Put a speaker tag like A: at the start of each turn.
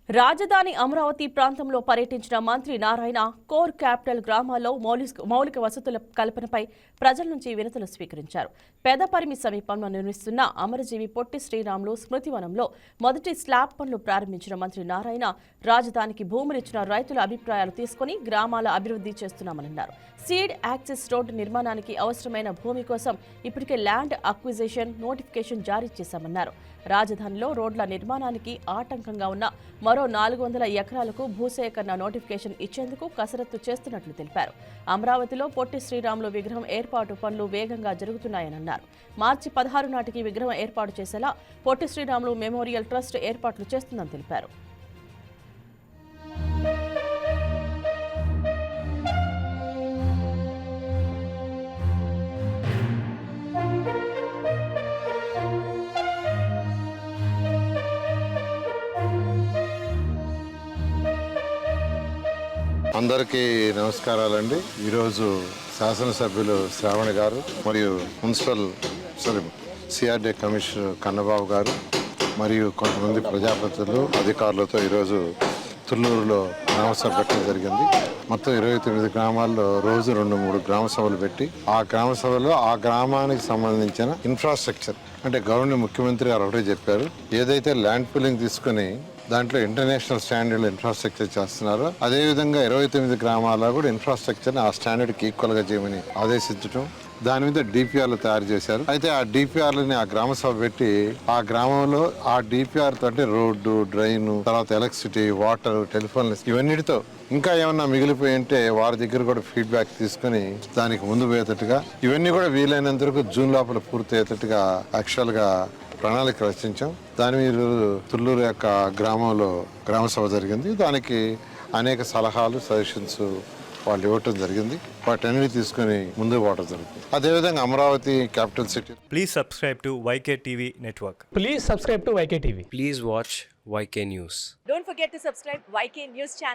A: రాజధాని అమరావతి ప్రాంతంలో పర్యటించిన మంత్రి నారాయణ కోర్ క్యాపిటల్ గ్రామాల్లో మౌలిక వసతుల కల్పనపై ప్రజల నుంచి వినతులు స్వీకరించారు. పెదపరిమి సమీపంలో నిర్మిస్తున్న అమరజీవి పొట్టి శ్రీరాములు స్మృతివనంలో మొదటి స్లాబ్ పనులు ప్రారంభించిన మంత్రి నారాయణ రాజధానికి భూములిచ్చిన రైతుల అభిప్రాయాలు తీసుకుని గ్రామాల అభివృద్ధి చేస్తున్నామన్నారు. సీడ్ యాక్సెస్ రోడ్డు నిర్మాణానికి అవసరమైన భూమి కోసం ఇప్పటికే ల్యాండ్ అక్విజిషన్ నోటిఫికేషన్ జారీ చేశామన్నారు. రాజధానిలో రోడ్ల నిర్మాణానికి ఆటంకంగా ఉన్న మరో 400 ఎకరాలకు భూసేకరణ నోటిఫికేషన్ ఇచ్చేందుకు కసరత్తు చేస్తున్నట్లు తెలిపారు. అమరావతిలో పొట్టి శ్రీరాములు విగ్రహం ఏర్పాటు పనులు వేగంగా జరుగుతున్నాయన్నారు. మార్చి 16 నాటికి విగ్రహం ఏర్పాటు చేసేలా పొట్టి శ్రీరాములు మెమోరియల్ ట్రస్ట్ ఏర్పాట్లు చేస్తుందని తెలిపారు.
B: అందరికీ నమస్కారాలండి. ఈరోజు శాసనసభ్యులు శ్రావణి గారు మరియు సిఆర్డీ కమిషనర్ కన్నబాబు గారు మరియు కొంతమంది ప్రజాప్రతినిధులు అధికారులతో ఈరోజు తుళ్ళూరులో గ్రామసభ పెట్టడం జరిగింది. మొత్తం 29 గ్రామాల్లో రోజు 2-3 గ్రామ సభలు పెట్టి ఆ గ్రామ సభలో ఆ గ్రామానికి సంబంధించిన ఇన్ఫ్రాస్ట్రక్చర్ అంటే గవర్నమెంట్ ముఖ్యమంత్రి గారు ఒకటే చెప్పారు, ఏదైతే ల్యాండ్ పూలింగ్ తీసుకుని దాంట్లో ఇంటర్నేషనల్ స్టాండర్డ్ ఇన్ఫ్రాస్ట్రక్చర్ చేస్తున్నారు, అదేవిధంగా 29 గ్రామాల్లో కూడా ఇన్ఫ్రాస్ట్రక్చర్ని ఆ స్టాండర్డ్కి ఈక్వల్గా చేయమని ఆదేశించడం, దాని మీద డిపిఆర్లు తయారు చేశారు. అయితే ఆ డిపిఆర్లని ఆ గ్రామ సభ పెట్టి ఆ గ్రామంలో ఆ డిపిఆర్ తోటి రోడ్డు, డ్రైన్, తర్వాత ఎలక్ట్రిసిటీ, వాటర్, టెలిఫోన్ ఇవన్నిటితో ఇంకా ఏమన్నా మిగిలిపోయి ఉంటే వారి దగ్గర కూడా ఫీడ్బ్యాక్ తీసుకుని దానికి ముందు పోయేటట్టుగా ఇవన్నీ కూడా వీలైనంత వరకు జూన్ లోపల పూర్తి అయ్యేటట్టుగా యాక్చువల్గా ప్రణాళిక రచించాం. దాని మీద తుళ్ళూరు యొక్క గ్రామంలో గ్రామ సభ జరిగింది. దానికి అనేక సలహాలు, సజెషన్స్ వాళ్ళు ఇవ్వటం జరిగింది. వాటన్నిటి తీసుకుని ముందుకు పోవడం జరుగుతుంది. అదేవిధంగా Amaravati capital city.
C: Please subscribe to YK TV network.
D: Please subscribe to YK TV.
E: Please watch YK News.
F: Don't forget to subscribe YK News channel.